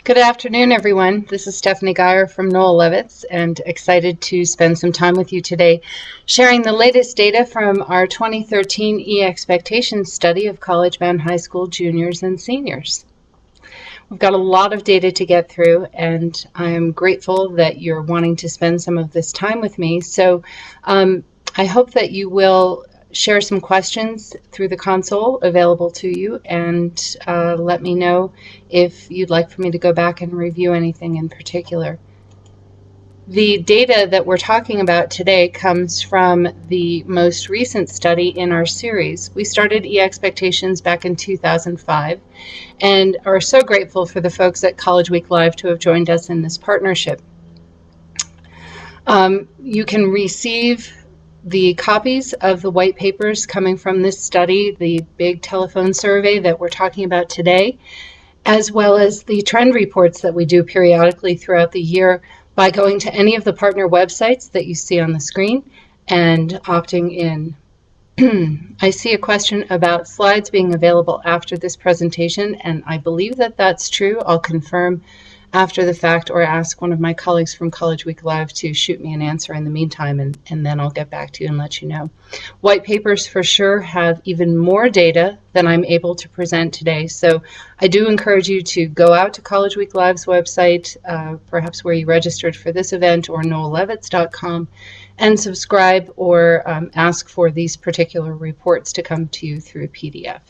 Good afternoon, everyone. This is Stephanie Geyer from noel-levitz, and excited to spend some time with you today sharing the latest data from our 2013 e-expectations study of college-bound high school juniors and seniors. We've got a lot of data to get through, and I'm grateful that you're wanting to spend some of this time with me. So I hope that you will share some questions through the console available to you, and let me know if you'd like for me to go back and review anything in particular. The data that we're talking about today comes from the most recent study in our series. We started e-expectations back in 2005 and are so grateful for the folks at CollegeWeekLive to have joined us in this partnership. You can receive the copies of the white papers coming from this study, the big telephone survey that we're talking about today, as well as the trend reports that we do periodically throughout the year by going to any of the partner websites that you see on the screen and opting in. I see a question about slides being available after this presentation, and I believe that that's true. I'll confirm after the fact or ask one of my colleagues from CollegeWeekLive to shoot me an answer in the meantime, and then I'll get back to you and let you know. White papers for sure have even more data than I'm able to present today, so I do encourage you to go out to CollegeWeekLive's website, perhaps where you registered for this event, or noel-levitz.com, and subscribe or ask for these particular reports to come to you through PDF.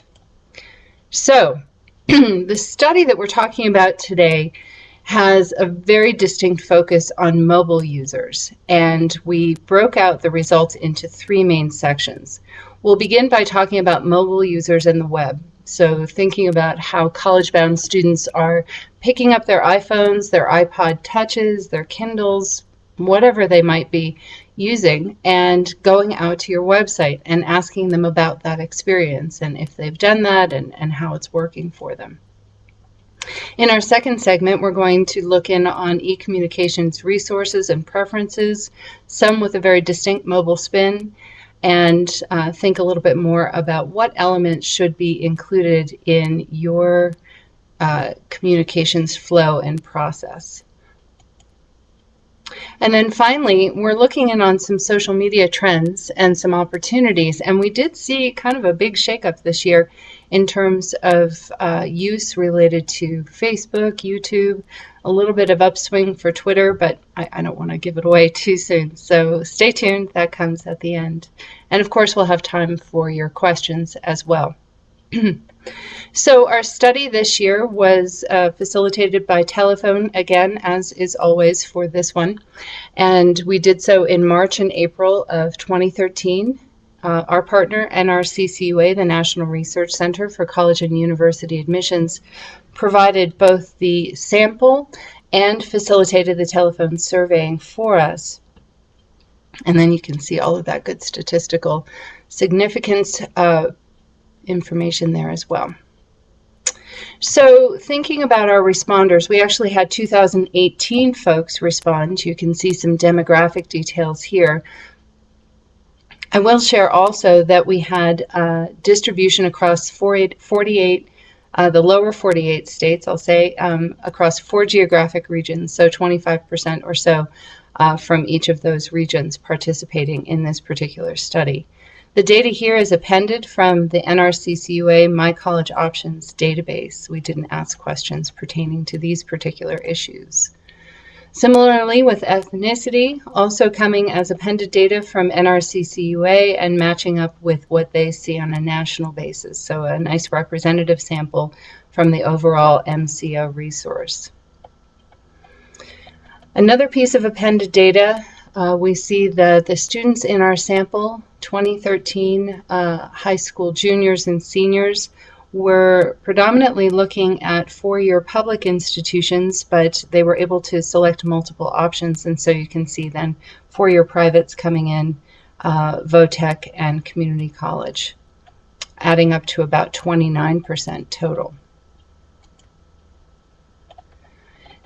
So the study that we're talking about today has a very distinct focus on mobile users, and we broke out the results into three main sections. We'll begin by talking about mobile users and the web. So thinking about how college-bound students are picking up their iPhones, their iPod touches, their Kindles, whatever they might be using, and going out to your website and asking them about that experience and if they've done that and how it's working for them. In our second segment, we're going to look in on e-communications resources and preferences, some with a very distinct mobile spin, and think a little bit more about what elements should be included in your communications flow and process. And then finally, we're looking in on some social media trends and some opportunities, and we did see kind of a big shakeup this year in terms of use related to Facebook, YouTube, a little bit of upswing for Twitter, but I don't want to give it away too soon. So stay tuned, that comes at the end. And of course, we'll have time for your questions as well. So our study this year was facilitated by telephone, again, as is always for this one. And we did so in March and April of 2013. Our partner, NRCCUA, the National Research Center for College and University Admissions, provided both the sample and facilitated the telephone surveying for us. And then you can see all of that good statistical significance information there as well. So thinking about our responders, we actually had 2018 folks respond. You can see some demographic details here. I will share also that we had distribution across 48, the lower 48 states, I'll say, across 4 geographic regions, so 25% or so from each of those regions participating in this particular study. The data here is appended from the NRCCUA My College Options database. We didn't ask questions pertaining to these particular issues. Similarly, with ethnicity, also coming as appended data from NRCCUA and matching up with what they see on a national basis. So a nice representative sample from the overall MCO resource. Another piece of appended data, we see that the students in our sample, 2013 high school juniors and seniors, were predominantly looking at four-year public institutions, but they were able to select multiple options, and so you can see then four-year privates coming in, VOTEC and community college, adding up to about 29% total.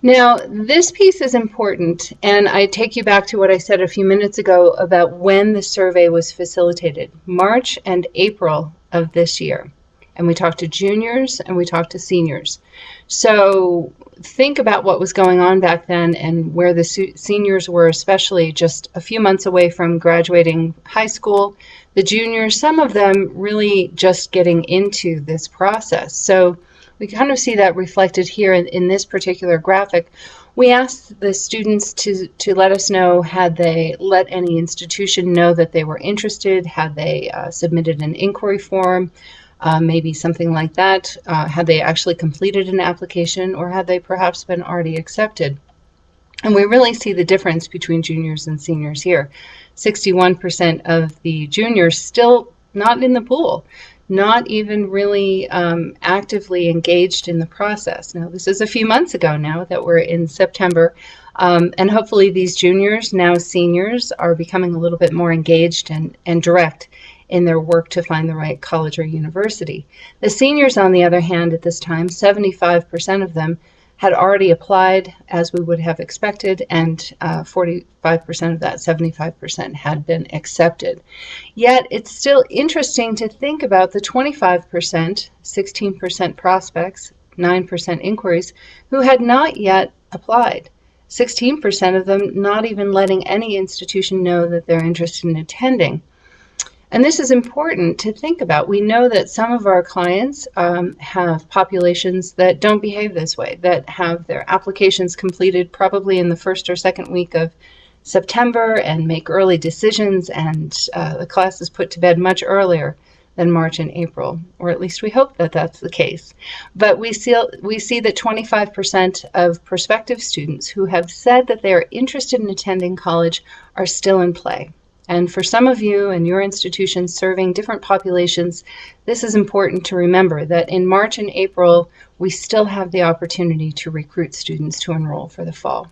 Now, this piece is important, and I take you back to what I said a few minutes ago about when the survey was facilitated, March and April of this year. and we talked to juniors, and we talked to seniors. So think about what was going on back then and where the seniors were, especially just a few months away from graduating high school. The juniors, some of them really just getting into this process. So we kind of see that reflected here in this particular graphic. We asked the students to let us know, had they let any institution know that they were interested, had they submitted an inquiry form, maybe something like that, had they actually completed an application, or had they perhaps been already accepted. And we really see the difference between juniors and seniors here. 61% of the juniors still not in the pool, not even really actively engaged in the process. Now, this is a few months ago now that we're in September, and hopefully these juniors, now seniors, are becoming a little bit more engaged and direct in their work to find the right college or university. The seniors, on the other hand, at this time, 75% of them had already applied, as we would have expected, and 45% of that 75% had been accepted. Yet it's still interesting to think about the 25%, 16% prospects, 9% inquiries, who had not yet applied. 16% of them not even letting any institution know that they're interested in attending. And this is important to think about. We know that some of our clients have populations that don't behave this way, that have their applications completed probably in the first or second week of September and make early decisions, and the class is put to bed much earlier than March and April, or at least we hope that that's the case. But we see that 25% of prospective students who have said that they are interested in attending college are still in play. And for some of you and your institutions serving different populations, this is important to remember, that in March and April, we still have the opportunity to recruit students to enroll for the fall.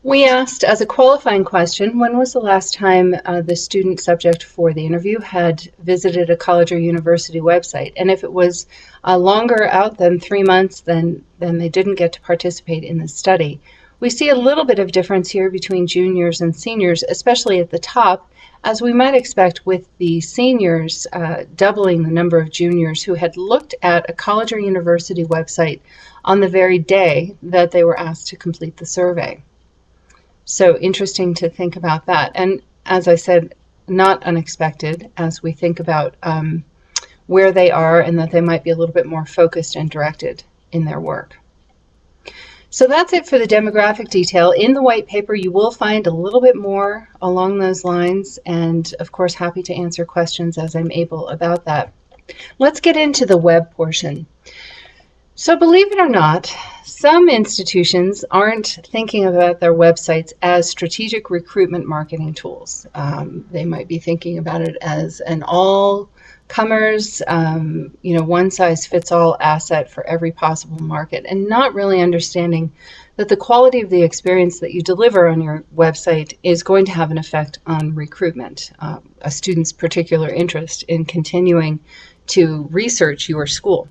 We asked as a qualifying question, when was the last time the student subject for the interview had visited a college or university website? And if it was longer out than 3 months, then they didn't get to participate in the study. We see a little bit of difference here between juniors and seniors, especially at the top, as we might expect with the seniors doubling the number of juniors who had looked at a college or university website on the very day that they were asked to complete the survey. So interesting to think about that. And as I said, not unexpected as we think about where they are and that they might be a little bit more focused and directed in their work. So that's it for the demographic detail. In the white paper, you will find a little bit more along those lines, and of course, happy to answer questions as I'm able about that. Let's get into the web portion. So believe it or not, some institutions aren't thinking about their websites as strategic recruitment marketing tools. They might be thinking about it as an all-comers, one-size-fits-all asset for every possible market, and not really understanding that the quality of the experience that you deliver on your website is going to have an effect on recruitment, a student's particular interest in continuing to research your school.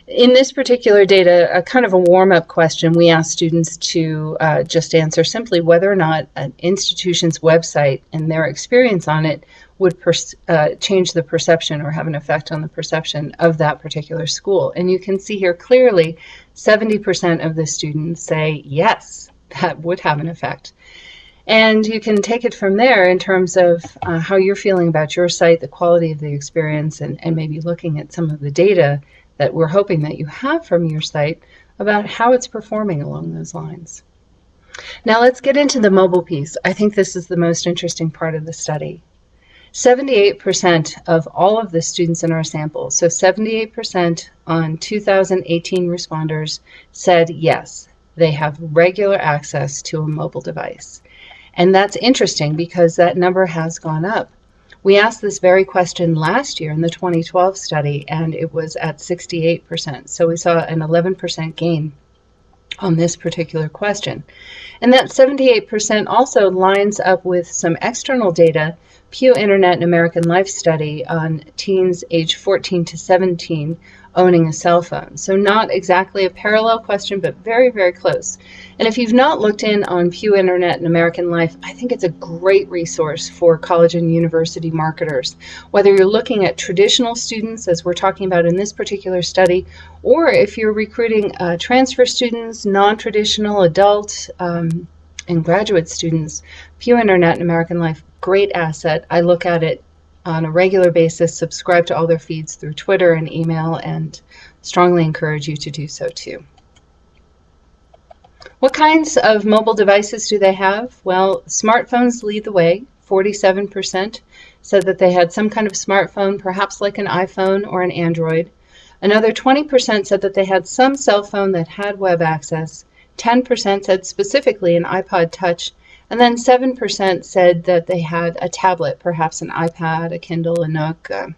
In this particular data, a kind of a warm-up question, we asked students to just answer simply whether or not an institution's website and their experience on it would change the perception or have an effect on the perception of that particular school. And you can see here clearly 70% of the students say yes, that would have an effect. And you can take it from there in terms of how you're feeling about your site, the quality of the experience, and maybe looking at some of the data that we're hoping that you have from your site about how it's performing along those lines. Now let's get into the mobile piece. I think this is the most interesting part of the study. 78% of all of the students in our sample, so 78% on 2018 responders, said yes, they have regular access to a mobile device. And that's interesting because that number has gone up. We asked this very question last year in the 2012 study, and it was at 68%. So we saw an 11% gain on this particular question. And that 78% also lines up with some external data, Pew Internet and American Life study on teens age 14 to 17 owning a cell phone. So not exactly a parallel question, but very, very close. And if you've not looked in on Pew Internet and American Life, I think it's a great resource for college and university marketers. Whether you're looking at traditional students, as we're talking about in this particular study, or if you're recruiting transfer students, non-traditional adult, and graduate students, Pew Internet and American Life, great asset. I look at it on a regular basis, subscribe to all their feeds through Twitter and email, and strongly encourage you to do so too. What kinds of mobile devices do they have? Well, smartphones lead the way. 47% said that they had some kind of smartphone, perhaps like an iPhone or an Android. Another 20% said that they had some cell phone that had web access. 10% said specifically an iPod Touch. And then 7% said that they had a tablet, perhaps an iPad, a Kindle, a Nook, a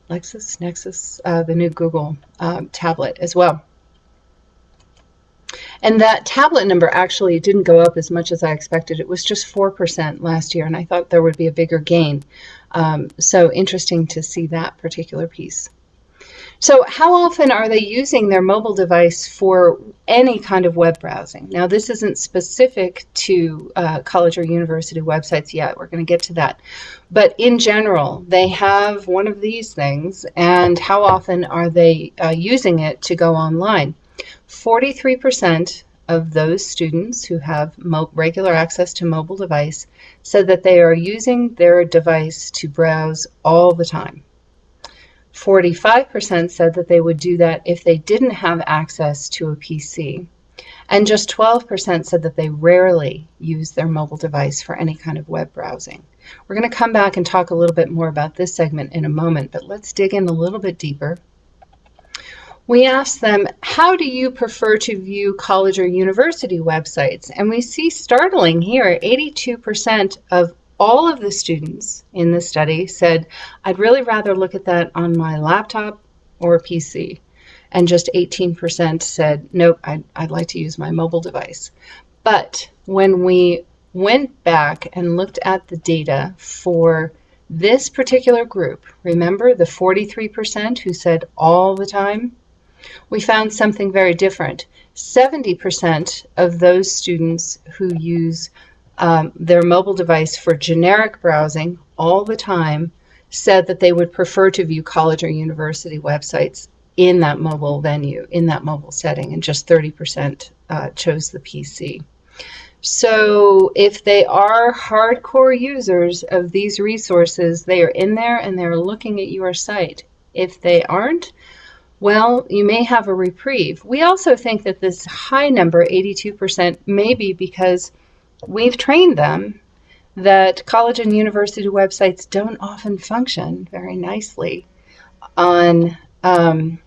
Nexus, the new Google tablet as well. And that tablet number actually didn't go up as much as I expected. It was just 4% last year, and I thought there would be a bigger gain. So interesting to see that particular piece. So how often are they using their mobile device for any kind of web browsing? Now, this isn't specific to college or university websites yet. We're going to get to that. But in general, they have one of these things, and how often are they using it to go online? 43% of those students who have regular access to mobile device said that they are using their device to browse all the time. 45% said that they would do that if they didn't have access to a PC. And just 12% said that they rarely use their mobile device for any kind of web browsing. We're going to come back and talk a little bit more about this segment in a moment, but let's dig in a little bit deeper. We asked them, how do you prefer to view college or university websites? And we see startling here, 82% of all of the students in the study said, I'd really rather look at that on my laptop or PC. And just 18% said, nope, I'd like to use my mobile device. But when we went back and looked at the data for this particular group, remember the 43% who said all the time, we found something very different. 70% of those students who use their mobile device for generic browsing all the time said that they would prefer to view college or university websites in that mobile venue, in that mobile setting, and just 30% chose the PC. So if they are hardcore users of these resources, they are in there and they're looking at your site. If they aren't, well, you may have a reprieve. We also think that this high number, 82%, may be because we've trained them that college and university websites don't often function very nicely on in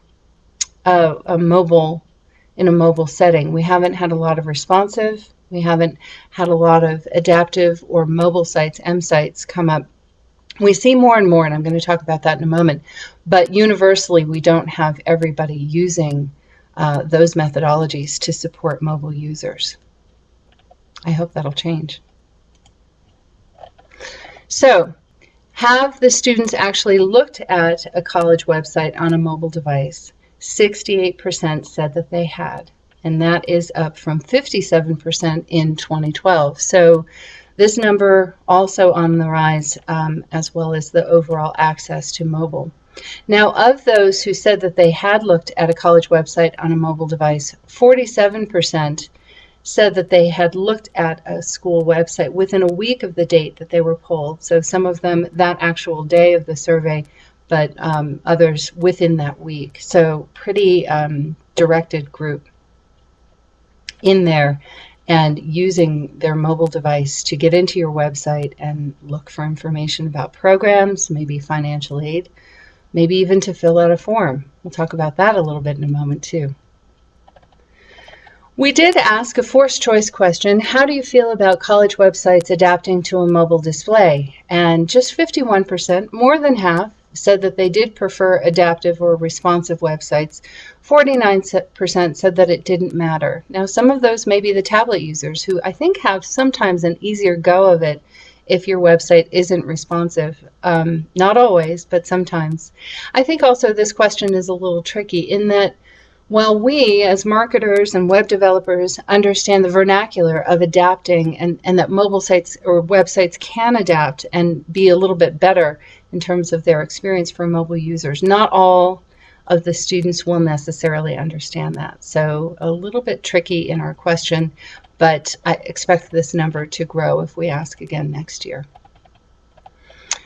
a mobile setting. We haven't had a lot of responsive. We haven't had a lot of adaptive or mobile sites, M sites, come up. We see more and more, and I'm going to talk about that in a moment. But universally, we don't have everybody using those methodologies to support mobile users. I hope that'll change. So, have the students actually looked at a college website on a mobile device? 68% said that they had, and that is up from 57% in 2012. So this number also on the rise, as well as the overall access to mobile. Now, of those who said that they had looked at a college website on a mobile device, 47% said that they had looked at a school website within a week of the date that they were polled. So some of them that actual day of the survey, but others within that week. So pretty directed group in there and using their mobile device to get into your website and look for information about programs, maybe financial aid, maybe even to fill out a form. We'll talk about that a little bit in a moment too. We did ask a forced choice question, how do you feel about college websites adapting to a mobile display? And just 51%, more than half, said that they did prefer adaptive or responsive websites. 49% said that it didn't matter. Now, some of those may be the tablet users who I think have sometimes an easier go of it if your website isn't responsive. Not always, but sometimes. I think also this question is a little tricky in that while we as marketers and web developers understand the vernacular of adapting and that mobile sites or websites can adapt and be a little bit better in terms of their experience for mobile users, not all of the students will necessarily understand that. So a little bit tricky in our question, but I expect this number to grow if we ask again next year.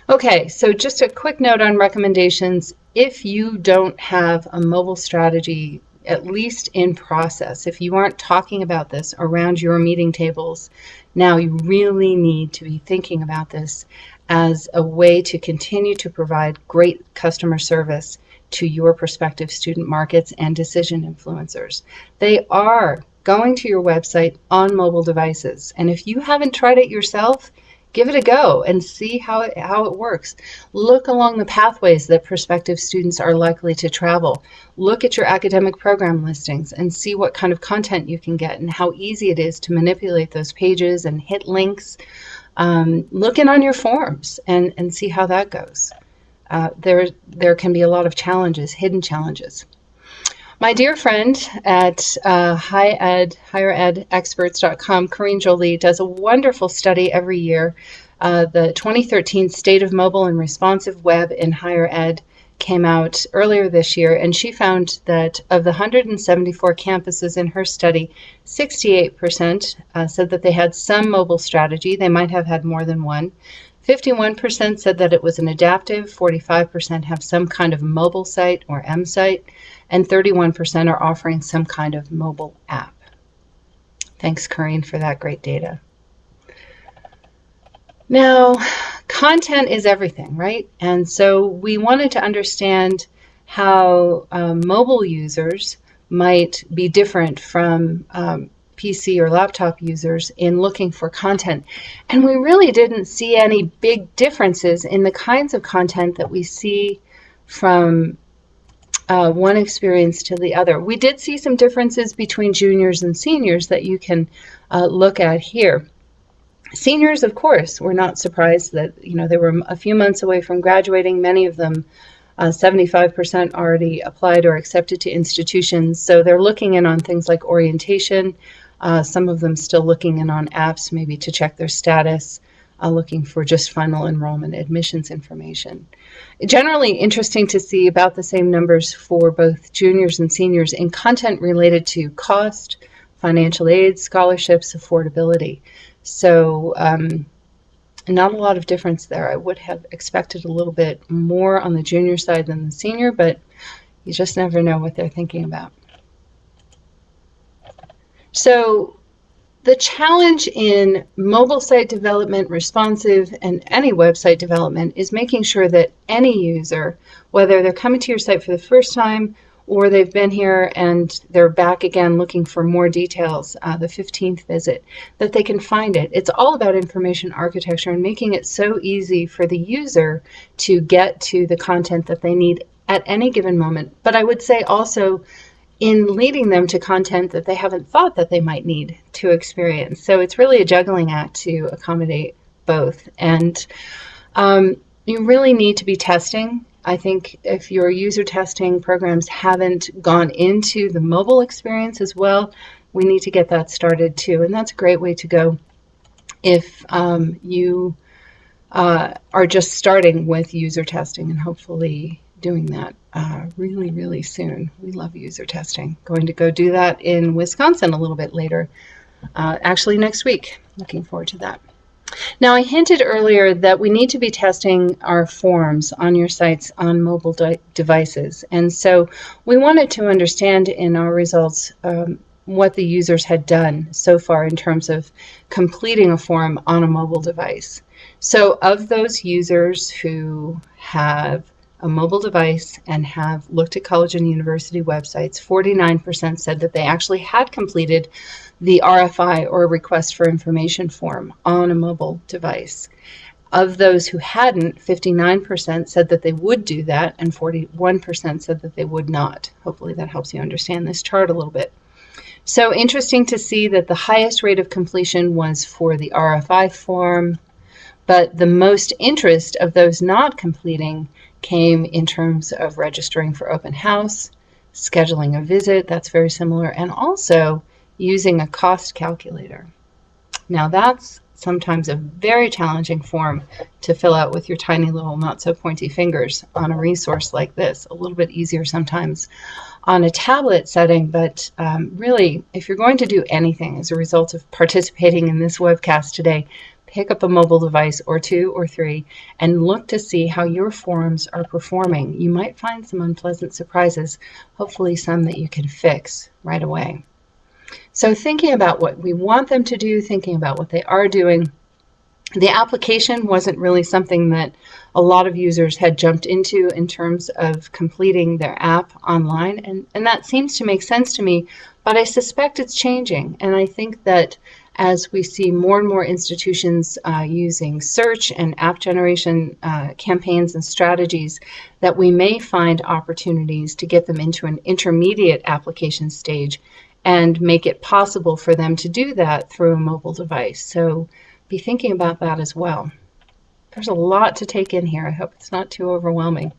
Okay, so just a quick note on recommendations. If you don't have a mobile strategy, at least in process, if you aren't talking about this around your meeting tables, now you really need to be thinking about this as a way to continue to provide great customer service to your prospective student markets and decision influencers. They are going to your website on mobile devices, and if you haven't tried it yourself, give it a go and see how it works. Look along the pathways that prospective students are likely to travel. Look at your academic program listings and see what kind of content you can get and how easy it is to manipulate those pages and hit links. Look in on your forms and see how that goes. There can be a lot of challenges, hidden challenges. My dear friend at higheredexperts.com, Corinne Jolie, does a wonderful study every year. The 2013 State of Mobile and Responsive Web in Higher Ed came out earlier this year, and she found that of the 174 campuses in her study, 68% said that they had some mobile strategy. They might have had more than one. 51% said that it was an adaptive, 45% have some kind of mobile site or M site, and 31% are offering some kind of mobile app. Thanks, Corinne, for that great data. Now, content is everything, right? And so we wanted to understand how mobile users might be different from PC or laptop users in looking for content. And we really didn't see any big differences in the kinds of content that we see from one experience to the other. We did see some differences between juniors and seniors that you can look at here. Seniors, of course, were not surprised that, they were a few months away from graduating. Many of them, 75% already applied or accepted to institutions. So they're looking in on things like orientation. Some of them still looking in on apps, maybe to check their status, looking for just final enrollment admissions information. Generally interesting to see about the same numbers for both juniors and seniors in content related to cost, financial aid, scholarships, affordability. So not a lot of difference there. I would have expected a little bit more on the junior side than the senior, but you just never know what they're thinking about. So the challenge in mobile site development, responsive, and any website development is making sure that any user, whether they're coming to your site for the first time or they've been here and they're back again looking for more details, the 15th visit, that they can find it. It's all about information architecture and making it so easy for the user to get to the content that they need at any given moment. But I would say also in leading them to content that they haven't thought that they might need to experience. So it's really a juggling act to accommodate both. And you really need to be testing. I think if your user testing programs haven't gone into the mobile experience as well, we need to get that started too. And that's a great way to go if you are just starting with user testing and hopefully doing that really, really soon. We love user testing. Going to go do that in Wisconsin a little bit later, actually next week. Looking forward to that. Now, I hinted earlier that we need to be testing our forms on your sites on mobile devices. And so we wanted to understand in our results what the users had done so far in terms of completing a form on a mobile device. So of those users who have a mobile device and have looked at college and university websites, 49% said that they actually had completed the RFI or request for information form on a mobile device. Of those who hadn't, 59% said that they would do that and 41% said that they would not. Hopefully that helps you understand this chart a little bit. So interesting to see that the highest rate of completion was for the RFI form, But the most interest of those not completing came in terms of registering for open house, scheduling a visit, that's very similar, and also using a cost calculator. Now that's sometimes a very challenging form to fill out with your tiny little not so pointy fingers on a resource like this. A little bit easier sometimes on a tablet setting, but really, if you're going to do anything as a result of participating in this webcast today, pick up a mobile device or two or three and look to see how your forums are performing. You might find some unpleasant surprises, hopefully some that you can fix right away. So thinking about what we want them to do, thinking about what they are doing, the application wasn't really something that a lot of users had jumped into in terms of completing their app online, and that seems to make sense to me, but I suspect it's changing, and I think that as we see more and more institutions using search and app generation campaigns and strategies, that we may find opportunities to get them into an intermediate application stage and make it possible for them to do that through a mobile device. So be thinking about that as well. There's a lot to take in here. I hope it's not too overwhelming.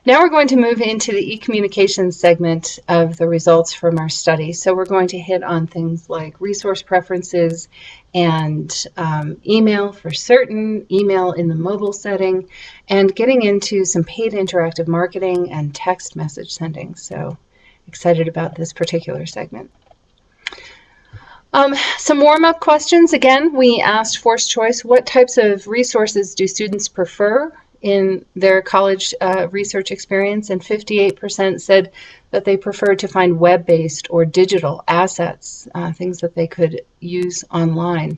Now we're going to move into the e-communications segment of the results from our study. So we're going to hit on things like resource preferences and email for certain, email in the mobile setting, and getting into some paid interactive marketing and text message sending. So excited about this particular segment. Some warm-up questions. Again, we asked forced choice, what types of resources do students prefer in their college research experience? And 58% said that they preferred to find web-based or digital assets, things that they could use online.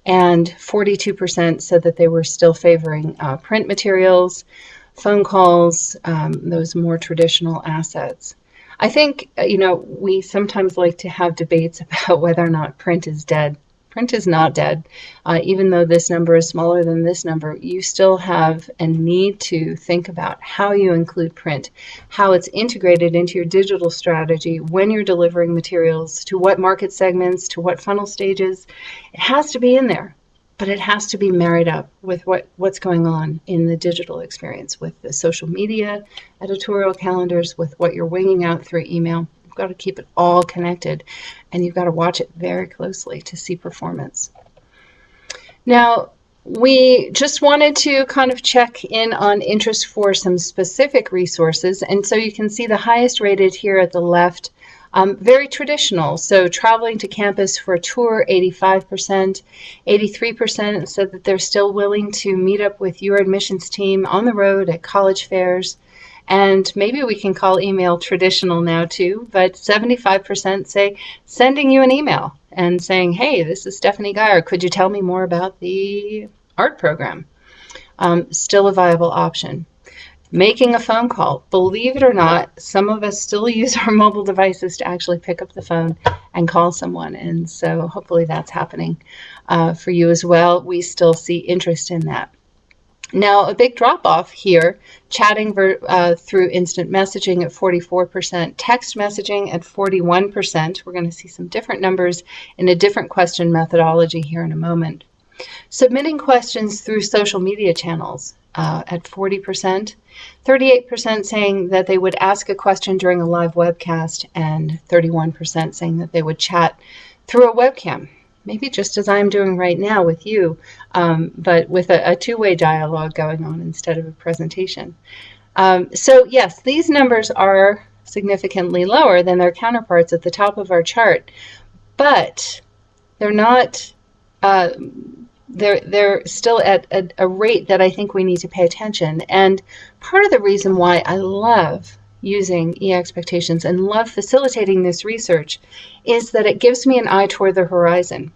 And 42% said that they were still favoring print materials, phone calls, those more traditional assets. I think, we sometimes like to have debates about whether or not print is dead. Print is not dead. Even though this number is smaller than this number, you still have a need to think about how you include print, how it's integrated into your digital strategy when you're delivering materials, to what market segments, to what funnel stages. It has to be in there, but it has to be married up with what's going on in the digital experience, with the social media, editorial calendars, with what you're winging out through email. You've got to keep it all connected, and you've got to watch it very closely to see performance. Now, we just wanted to kind of check in on interest for some specific resources, and so you can see the highest rated here at the left, very traditional. So traveling to campus for a tour, 85%, 83% said that they're still willing to meet up with your admissions team on the road at college fairs. And maybe we can call email traditional now too, but 75% say sending you an email and saying, hey, this is Stephanie Geyer. Could you tell me more about the art program? Still a viable option. Making a phone call. Believe it or not, some of us still use our mobile devices to actually pick up the phone and call someone. And so hopefully that's happening for you as well. We still see interest in that. Now, a big drop-off here, chatting through instant messaging at 44%, text messaging at 41%. We're going to see some different numbers in a different question methodology here in a moment. Submitting questions through social media channels at 40%, 38% saying that they would ask a question during a live webcast, and 31% saying that they would chat through a webcam. Maybe just as I'm doing right now with you, but with a two-way dialogue going on instead of a presentation. So yes, these numbers are significantly lower than their counterparts at the top of our chart, but they're not, they're still at a rate that I think we need to pay attention. And part of the reason why I love using e-expectations and love facilitating this research is that it gives me an eye toward the horizon.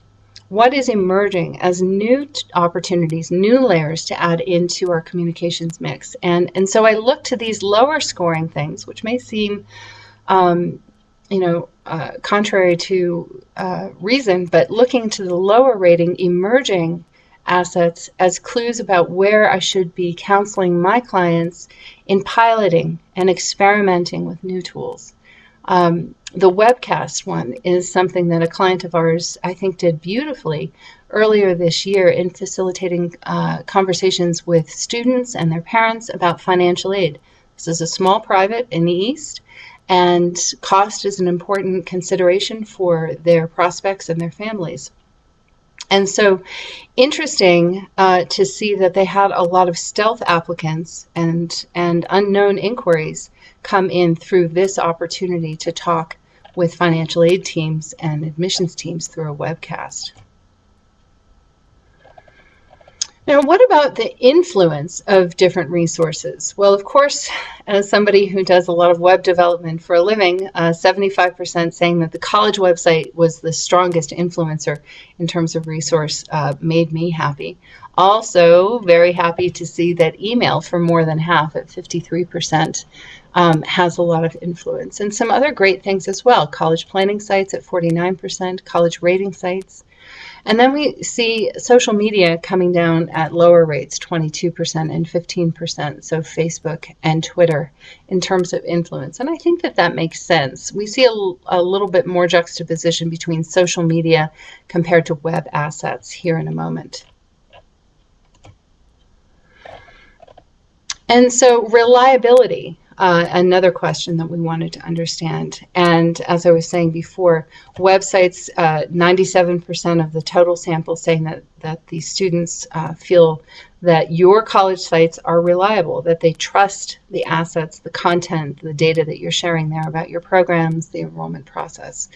What is emerging as new opportunities, new layers to add into our communications mix? And so I look to these lower scoring things, which may seem contrary to reason, but looking to the lower rating emerging assets as clues about where I should be counseling my clients in piloting and experimenting with new tools. The webcast one is something that a client of ours, I think, did beautifully earlier this year in facilitating conversations with students and their parents about financial aid. This is a small private in the East, and cost is an important consideration for their prospects and their families. And so interesting to see that they had a lot of stealth applicants and unknown inquiries come in through this opportunity to talk with financial aid teams and admissions teams through a webcast. Now, what about the influence of different resources? Well, of course, as somebody who does a lot of web development for a living, 75% saying that the college website was the strongest influencer in terms of resource made me happy. Also, very happy to see that email, for more than half at 53%, has a lot of influence. And some other great things as well. College planning sites at 49%, college rating sites. And then we see social media coming down at lower rates, 22% and 15%, so Facebook and Twitter in terms of influence. And I think that that makes sense. We see a little bit more juxtaposition between social media compared to web assets here in a moment. And so reliability. Another question that we wanted to understand. And as I was saying before, websites, 97% of the total sample saying that the students feel that your college sites are reliable, that they trust the assets, the content, the data that you're sharing there about your programs, the enrollment process.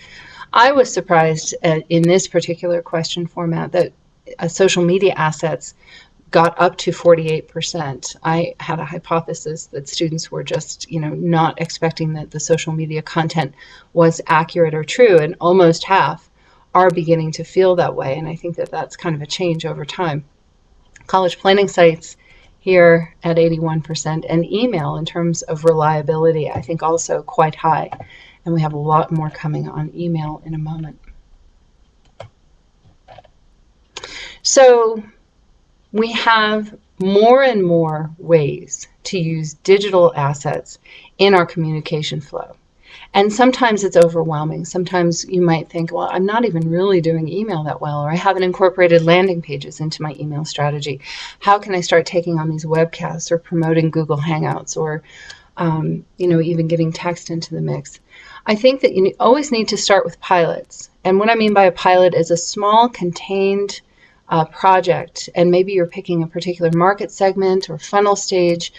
I was surprised in this particular question format that social media assets got up to 48%. I had a hypothesis that students were just, not expecting that the social media content was accurate or true, and almost half are beginning to feel that way, and I think that that's kind of a change over time. College planning sites here at 81%, and email in terms of reliability, I think also quite high, and we have a lot more coming on email in a moment. So we have more and more ways to use digital assets in our communication flow. And sometimes it's overwhelming. Sometimes you might think, well, I'm not even really doing email that well, or I haven't incorporated landing pages into my email strategy. How can I start taking on these webcasts or promoting Google Hangouts or, even getting text into the mix? I think that you always need to start with pilots. And what I mean by a pilot is a small contained project, and maybe you're picking a particular market segment or funnel stage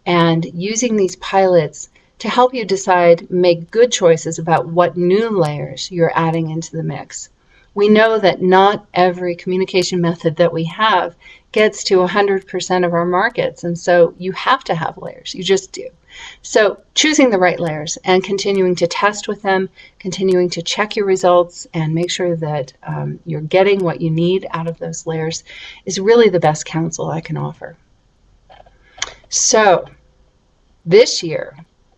and using these pilots to help you decide, make good choices about what new layers you're adding into the mix. We know that not every communication method that we have gets to 100% of our markets, and so you have to have layers. You just do. So choosing the right layers and continuing to test with them, continuing to check your results and make sure that you're getting what you need out of those layers is really the best counsel I can offer. So this year,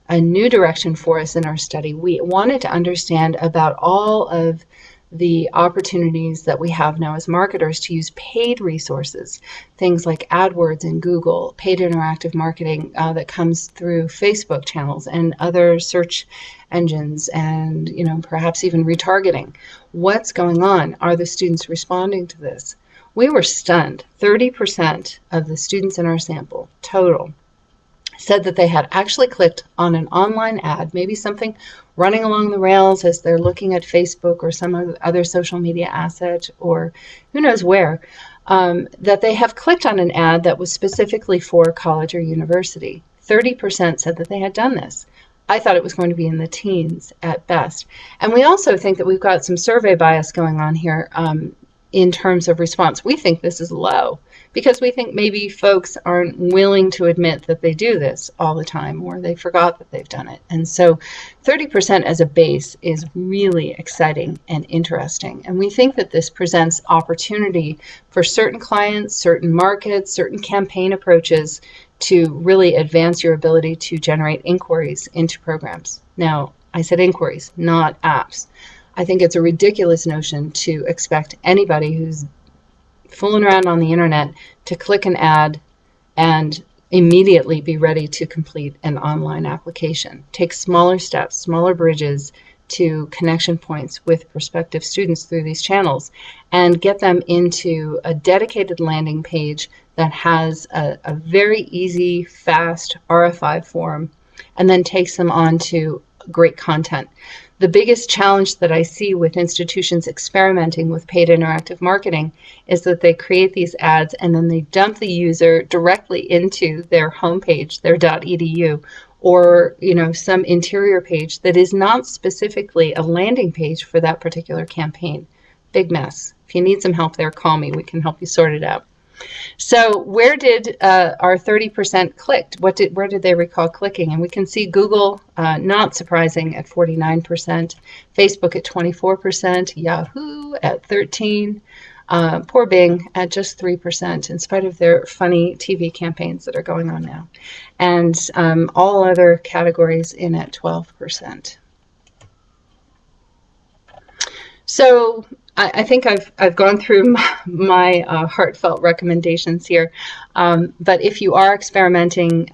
a new direction for us in our study, we wanted to understand about all of the opportunities that we have now as marketers to use paid resources, things like AdWords and Google, paid interactive marketing that comes through Facebook channels and other search engines, and perhaps even retargeting. What's going on? Are the students responding to this? We were stunned. 30% of the students in our sample total said that they had actually clicked on an online ad, maybe something running along the rails as they're looking at Facebook or some other social media asset or who knows where, that they have clicked on an ad that was specifically for college or university. 30% said that they had done this. I thought it was going to be in the teens at best. And we also think that we've got some survey bias going on here in terms of response. We think this is low because we think maybe folks aren't willing to admit that they do this all the time, or they forgot that they've done it. And so 30% as a base is really exciting and interesting. And we think that this presents opportunity for certain clients, certain markets, certain campaign approaches to really advance your ability to generate inquiries into programs. Now, I said inquiries, not apps. I think it's a ridiculous notion to expect anybody who's fooling around on the internet to click an ad and immediately be ready to complete an online application. Take smaller steps, smaller bridges to connection points with prospective students through these channels, and get them into a dedicated landing page that has a very easy, fast RFI form, and then takes them on to great content. The biggest challenge that I see with institutions experimenting with paid interactive marketing is that they create these ads and then they dump the user directly into their homepage, their .edu, or some interior page that is not specifically a landing page for that particular campaign. Big mess. If you need some help there, call me. We can help you sort it out. So where did our 30% clicked? Where did they recall clicking? And we can see Google, not surprising, at 49%, Facebook at 24%, Yahoo at 13%, poor Bing at just 3%, in spite of their funny TV campaigns that are going on now, and all other categories in at 12%. So I think I've gone through my heartfelt recommendations here, but if you are experimenting,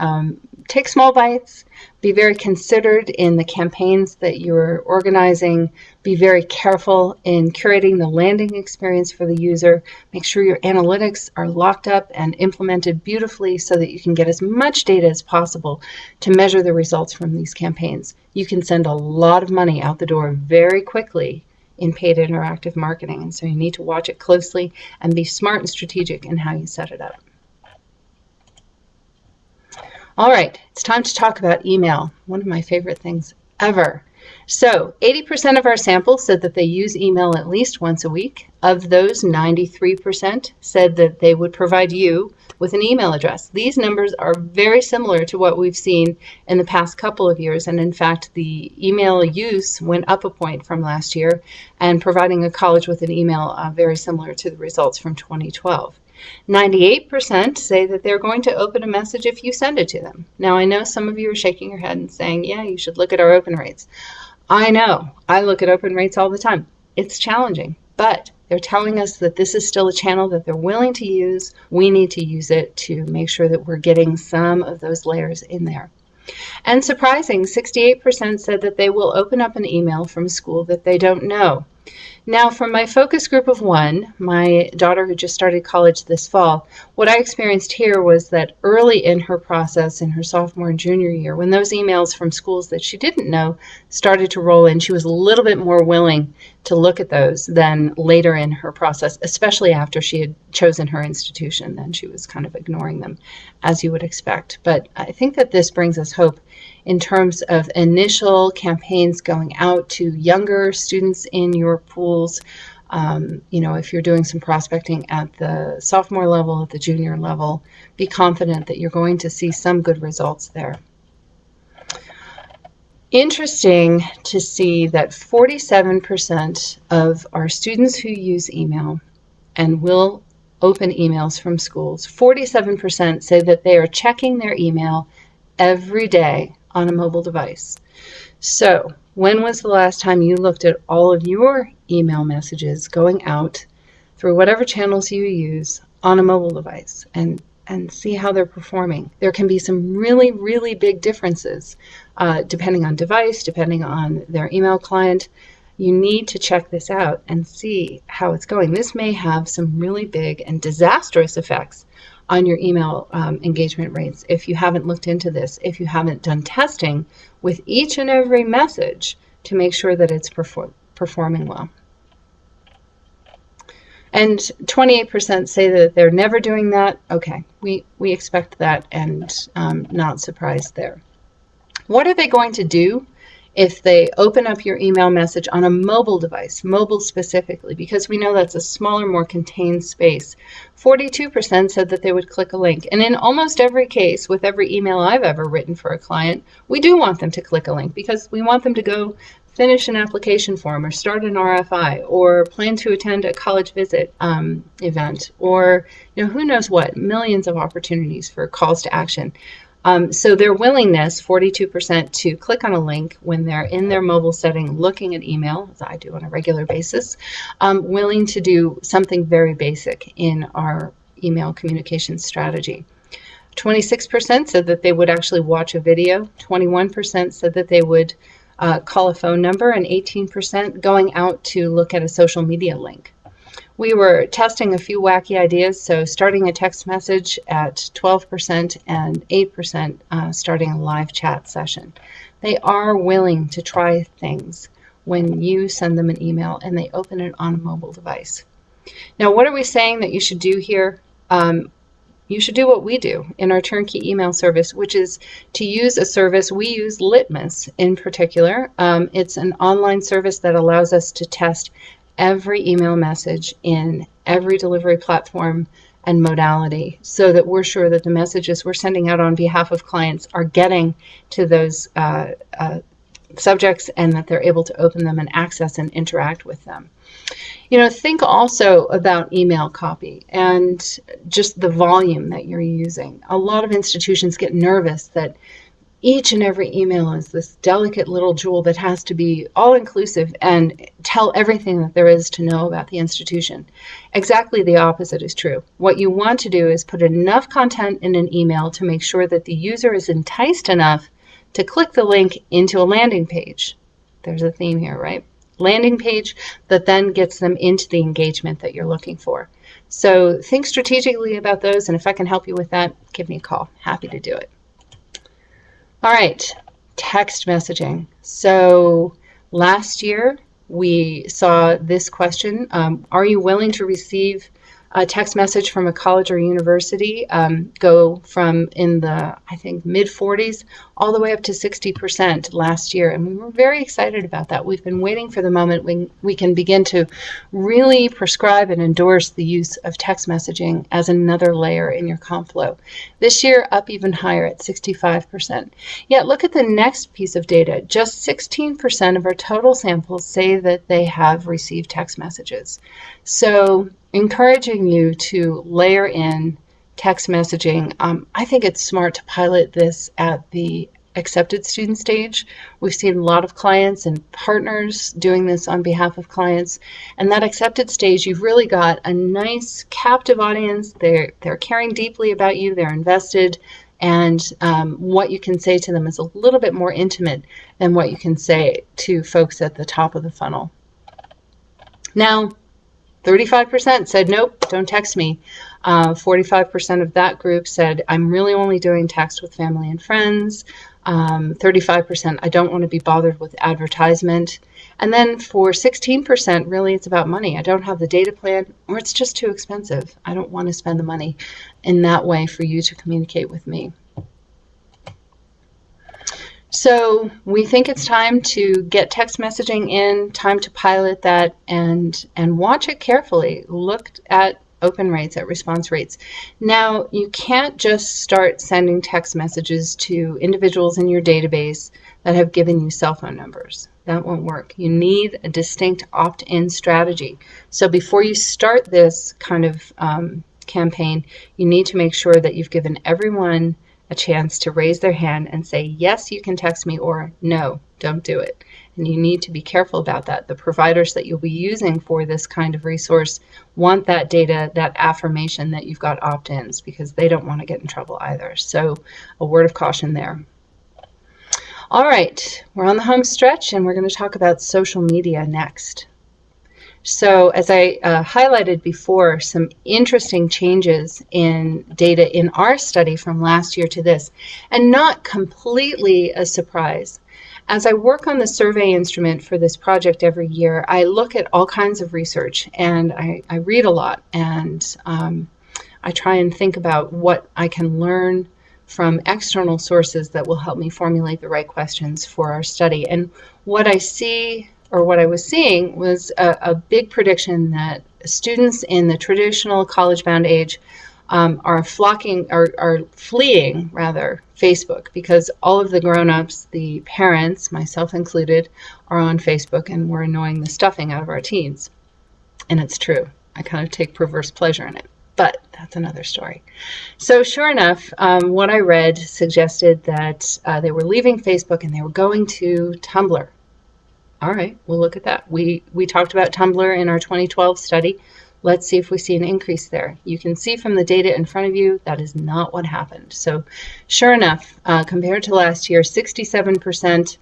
take small bites, be very considered in the campaigns that you're organizing, be very careful in curating the landing experience for the user, make sure your analytics are locked up and implemented beautifully so that you can get as much data as possible to measure the results from these campaigns. You can send a lot of money out the door very quickly in paid interactive marketing, and so you need to watch it closely and be smart and strategic in how you set it up. All right, it's time to talk about email, one of my favorite things ever. So 80% of our samples said that they use email at least once a week. Of those, 93% said that they would provide you with an email address. These numbers are very similar to what we've seen in the past couple of years, and in fact the email use went up a point from last year, and providing a college with an email very similar to the results from 2012. 98% say that they're going to open a message if you send it to them. Now, I know some of you are shaking your head and saying, yeah, you should look at our open rates. I know. I look at open rates all the time. It's challenging, but they're telling us that this is still a channel that they're willing to use. We need to use it to make sure that we're getting some of those layers in there. And surprising, 68% said that they will open up an email from a school that they don't know. Now, from my focus group of one, my daughter who just started college this fall, what I experienced here was that early in her process, in her sophomore and junior year, when those emails from schools that she didn't know started to roll in, she was a little bit more willing to look at those than later in her process, especially after she had chosen her institution. Then she was kind of ignoring them, as you would expect. But I think that this brings us hope in terms of initial campaigns going out to younger students in your pools. If you're doing some prospecting at the sophomore level, at the junior level, be confident that you're going to see some good results there. Interesting to see that 47% of our students who use email and will open emails from schools, 47% say that they are checking their email every day on a mobile device. So when was the last time you looked at all of your email messages going out through whatever channels you use on a mobile device and see how they're performing? There can be some really, really big differences depending on device, depending on their email client. You need to check this out and see how it's going. This may have some really big and disastrous effects on your email engagement rates if you haven't looked into this, if you haven't done testing with each and every message to make sure that it's performing well. And 28% say that they're never doing that. Okay, we expect that and not surprised there. What are they going to do if they open up your email message on a mobile device, mobile specifically, because we know that's a smaller, more contained space? 42% said that they would click a link. And in almost every case, with every email I've ever written for a client, we do want them to click a link because we want them to go finish an application form or start an RFI or plan to attend a college visit event, or who knows what, millions of opportunities for calls to action. So their willingness, 42%, to click on a link when they're in their mobile setting looking at email, as I do on a regular basis, willing to do something very basic in our email communication strategy. 26% said that they would actually watch a video. 21% said that they would call a phone number, and 18% going out to look at a social media link. We were testing a few wacky ideas, so starting a text message at 12% and 8% starting a live chat session. They are willing to try things when you send them an email and they open it on a mobile device. Now, what are we saying that you should do here? You should do what we do in our turnkey email service, which is to use a service. We use Litmus in particular. It's an online service that allows us to test every email message in every delivery platform and modality so that we're sure that the messages we're sending out on behalf of clients are getting to those subjects and that they're able to open them and access and interact with them. Think also about email copy and just the volume that you're using. A lot of institutions get nervous that each and every email is this delicate little jewel that has to be all-inclusive and tell everything that there is to know about the institution. Exactly the opposite is true. What you want to do is put enough content in an email to make sure that the user is enticed enough to click the link into a landing page. There's a theme here, right? Landing page that then gets them into the engagement that you're looking for. So think strategically about those, and if I can help you with that, give me a call. Happy to do it. All right, text messaging. So last year we saw this question, are you willing to receive a text message from a college or university, go from in the, I think, mid-40s all the way up to 60% last year. And we were very excited about that. We've been waiting for the moment when we can begin to really prescribe and endorse the use of text messaging as another layer in your comp flow. This year, up even higher at 65%. Yet look at the next piece of data. Just 16% of our total samples say that they have received text messages. So encouraging you to layer in text messaging. I think it's smart to pilot this at the accepted student stage. We've seen a lot of clients and partners doing this on behalf of clients. And that accepted stage, you've really got a nice captive audience. They're caring deeply about you. They're invested. And what you can say to them is a little bit more intimate than what you can say to folks at the top of the funnel. Now, 35% said, nope, don't text me. 45% of that group said, I'm really only doing text with family and friends. 35%, I don't want to be bothered with advertisement. And then for 16%, really it's about money. I don't have the data plan, or it's just too expensive. I don't want to spend the money in that way for you to communicate with me. So we think it's time to get text messaging in, time to pilot that, and watch it carefully. Look at open rates, at response rates. Now, you can't just start sending text messages to individuals in your database that have given you cell phone numbers. That won't work. You need a distinct opt-in strategy. So before you start this kind of campaign, you need to make sure that you've given everyone a chance to raise their hand and say, yes, you can text me, or no, don't do it. And you need to be careful about that. The providers that you'll be using for this kind of resource want that data, that affirmation that you've got opt-ins, because they don't want to get in trouble either. So a word of caution there. All right, we're on the home stretch, and we're going to talk about social media next. So as I highlighted before, some interesting changes in data in our study from last year to this, and not completely a surprise. As I work on the survey instrument for this project every year, I look at all kinds of research, and I read a lot, and I try and think about what I can learn from external sources that will help me formulate the right questions for our study. And what I see, or what I was seeing, was a big prediction that students in the traditional college-bound age are fleeing Facebook, because all of the grown-ups, the parents, myself included, are on Facebook, and we're annoying the stuffing out of our teens. And it's true. I kind of take perverse pleasure in it, but that's another story. So sure enough, what I read suggested that they were leaving Facebook and they were going to Tumblr. All right, we'll look at that. We talked about Tumblr in our 2012 study. Let's see if we see an increase there. You can see from the data in front of you that is not what happened. So sure enough, compared to last year, 67%,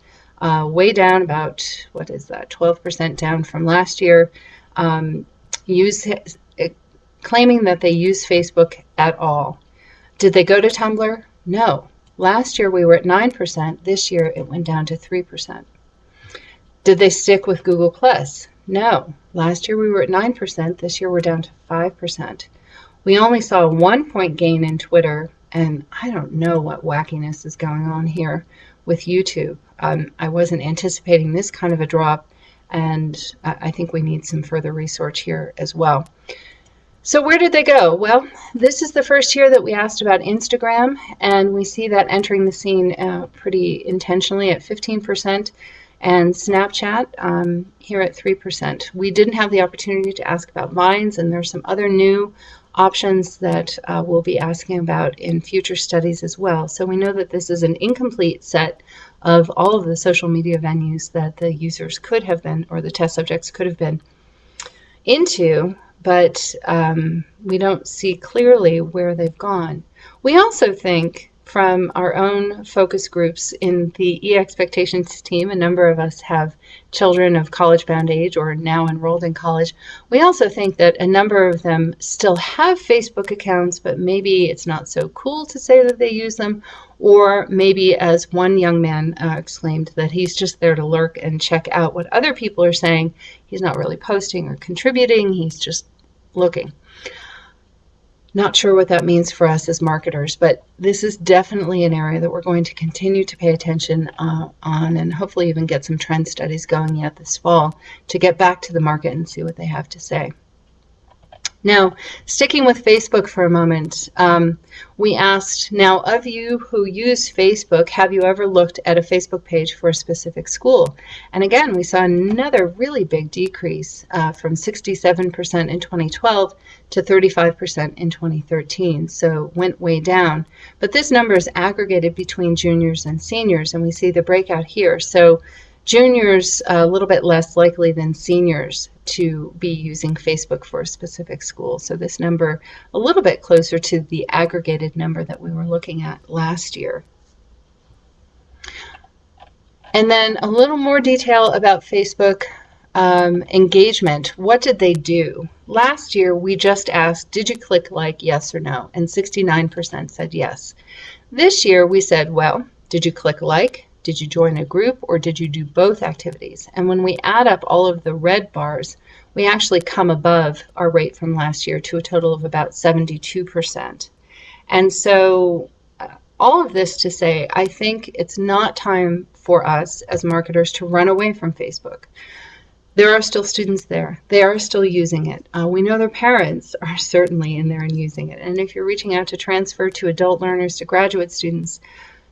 way down, about, what is that, 12% down from last year, claiming that they use Facebook at all. Did they go to Tumblr? No. Last year we were at 9%. This year it went down to 3%. Did they stick with Google+? No. Last year we were at 9%. This year we're down to 5%. We only saw a 1-point gain in Twitter, and I don't know what wackiness is going on here with YouTube. I wasn't anticipating this kind of a drop, and I think we need some further research here as well. So where did they go? Well, this is the first year that we asked about Instagram, and we see that entering the scene pretty intentionally at 15%, and Snapchat here at 3%. We didn't have the opportunity to ask about Vines, and there's some other new options that we'll be asking about in future studies as well. So we know that this is an incomplete set of all of the social media venues that the users could have been, or the test subjects could have been into, but we don't see clearly where they've gone. We also think from our own focus groups in the eExpectations team, a number of us have children of college-bound age or now enrolled in college. We also think that a number of them still have Facebook accounts, but maybe it's not so cool to say that they use them, or maybe, as one young man exclaimed, that he's just there to lurk and check out what other people are saying. He's not really posting or contributing, he's just looking. Not sure what that means for us as marketers, but this is definitely an area that we're going to continue to pay attention on, and hopefully even get some trend studies going yet this fall to get back to the market and see what they have to say. Now, sticking with Facebook for a moment, we asked, now, of you who use Facebook, have you ever looked at a Facebook page for a specific school? And again, we saw another really big decrease from 67% in 2012 to 35% in 2013, so went way down. But this number is aggregated between juniors and seniors, and we see the breakout here. So juniors a little bit less likely than seniors to be using Facebook for a specific school. So this number a little bit closer to the aggregated number that we were looking at last year. And then a little more detail about Facebook engagement. What did they do? Last year we just asked, did you click like, yes or no? And 69% said yes. This year we said, well, did you click like? Did you join a group, or did you do both activities? And when we add up all of the red bars, we actually come above our rate from last year to a total of about 72%. And so all of this to say, I think it's not time for us as marketers to run away from Facebook. There are still students there. They are still using it. We know their parents are certainly in there and using it. And if you're reaching out to transfer to adult learners, to graduate students,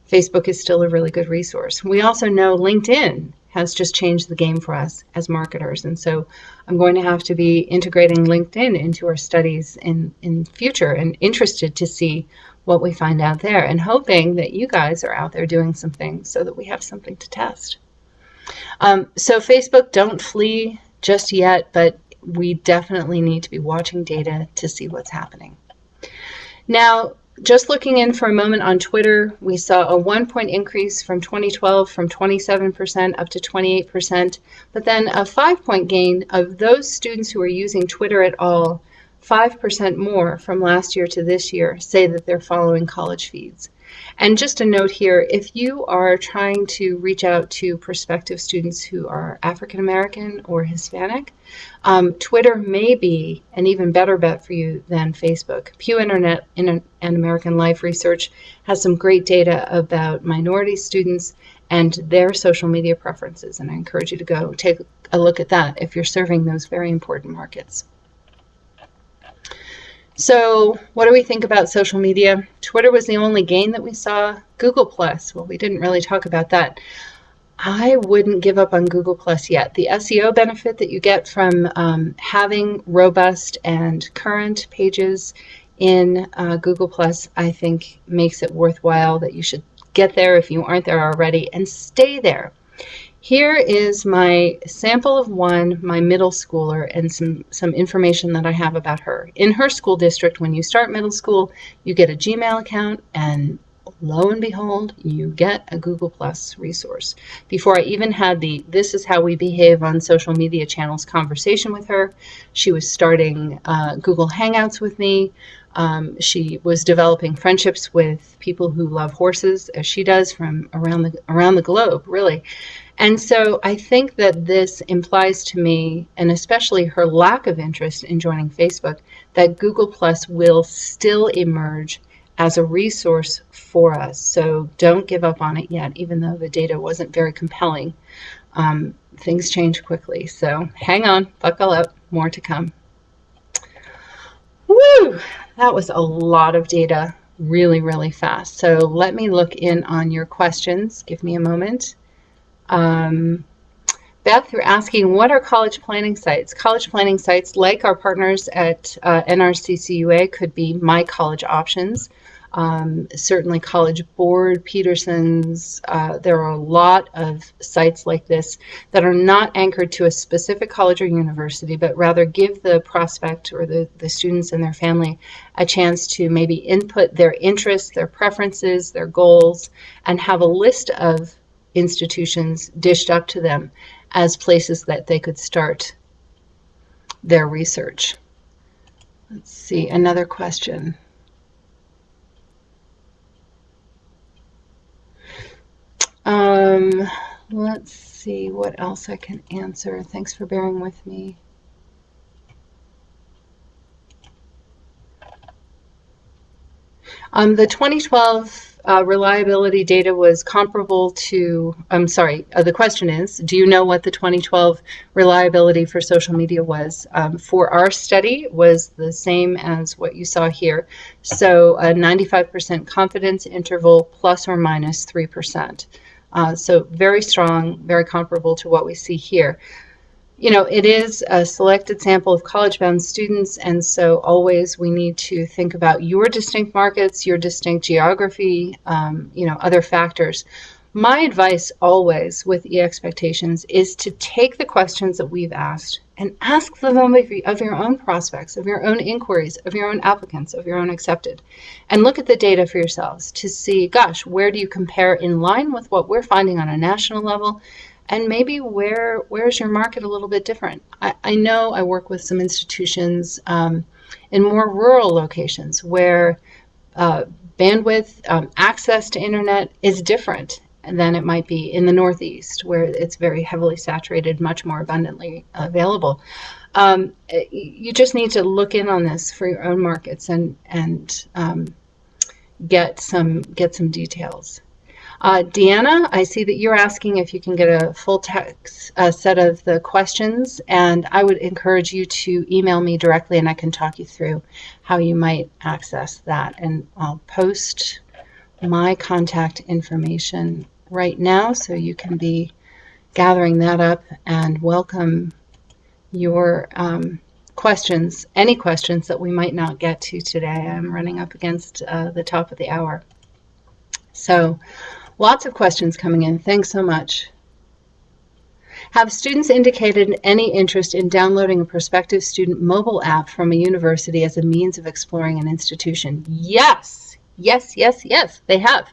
Facebook is still a really good resource. We also know LinkedIn has just changed the game for us as marketers, and so I'm going to have to be integrating LinkedIn into our studies in future, and interested to see what we find out there, and hoping that you guys are out there doing some things so that we have something to test. So Facebook, don't flee just yet, but we definitely need to be watching data to see what's happening. Now, just looking in for a moment on Twitter, we saw a 1-point increase from 2012 from 27% up to 28%, but then a 5-point gain of those students who are using Twitter at all, 5% more from last year to this year, say that they're following college feeds. And just a note here, if you are trying to reach out to prospective students who are African American or Hispanic, Twitter may be an even better bet for you than Facebook. Pew Internet and American Life Research has some great data about minority students and their social media preferences, and I encourage you to go take a look at that if you're serving those very important markets. So what do we think about social media? Twitter was the only gain that we saw. Google+, well, we didn't really talk about that. I wouldn't give up on Google+ yet. The SEO benefit that you get from having robust and current pages in Google+, I think makes it worthwhile that you should get there if you aren't there already and stay there. Here is my sample of one, my middle schooler, and some information that I have about her. In her school district, when you start middle school, you get a Gmail account, and lo and behold, you get a Google Plus resource. Before I even had the "this is how we behave on social media channels" conversation with her, she was starting Google Hangouts with me. She was developing friendships with people who love horses, as she does, from around the globe, really. And so I think that this implies to me, and especially her lack of interest in joining Facebook, that Google Plus will still emerge as a resource for us. So don't give up on it yet, even though the data wasn't very compelling. Things change quickly. So hang on, buckle up, more to come. Woo! That was a lot of data really, really fast. So let me look in on your questions. Give me a moment. Beth, you're asking, what are college planning sites? College planning sites, like our partners at NRCCUA, could be My College Options, certainly College Board, Peterson's. There are a lot of sites like this that are not anchored to a specific college or university, but rather give the prospect or the students and their family a chance to maybe input their interests, their preferences, their goals, and have a list of institutions dished up to them as places that they could start their research. Let's see, another question. Let's see what else I can answer. Thanks for bearing with me. The 2012 reliability data was comparable to, the question is, do you know what the 2012 reliability for social media was? For our study, was the same as what you saw here. So a 95% confidence interval plus or minus 3%. So very strong, very comparable to what we see here. You know, it is a selected sample of college-bound students, and so always we need to think about your distinct markets, your distinct geography, other factors. My advice always with e-expectations is to take the questions that we've asked and ask them of your own prospects, of your own inquiries, of your own applicants, of your own accepted, and look at the data for yourselves to see, gosh, where do you compare in line with what we're finding on a national level? And maybe where's your market a little bit different? I know I work with some institutions in more rural locations where bandwidth, access to internet is different than it might be in the Northeast, where it's very heavily saturated, much more abundantly available. You just need to look in on this for your own markets and get some details. Deanna, I see that you're asking if you can get a full text set of the questions, and I would encourage you to email me directly and I can talk you through how you might access that. And I'll post my contact information right now so you can be gathering that up and welcome your questions, any questions that we might not get to today. I'm running up against the top of the hour. So lots of questions coming in. Thanks so much. Have students indicated any interest in downloading a prospective student mobile app from a university as a means of exploring an institution? Yes, yes, yes, yes, they have.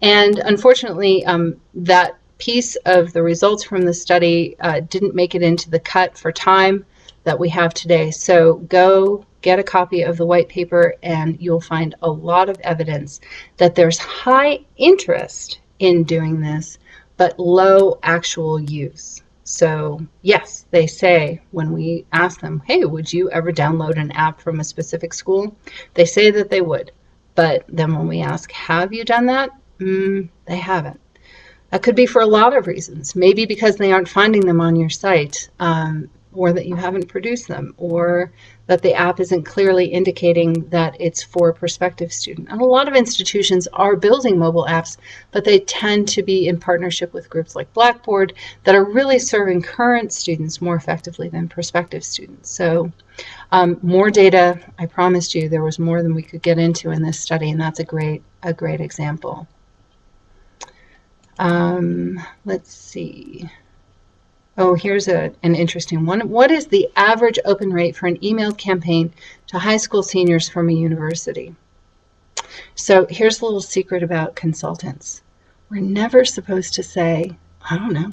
And unfortunately, that piece of the results from the study didn't make it into the cut for time that we have today. So go get a copy of the white paper and you'll find a lot of evidence that there's high interest in doing this, but low actual use. So yes, they say when we ask them, hey, would you ever download an app from a specific school? They say that they would. But then when we ask, have you done that? They haven't. That could be for a lot of reasons. Maybe because they aren't finding them on your site, or that you haven't produced them, or that the app isn't clearly indicating that it's for a prospective student. And a lot of institutions are building mobile apps, but they tend to be in partnership with groups like Blackboard that are really serving current students more effectively than prospective students. So more data. I promised you there was more than we could get into in this study, and that's a great example. Let's see. Oh, here's an interesting one. What is the average open rate for an email campaign to high school seniors from a university? So here's a little secret about consultants. We're never supposed to say, I don't know.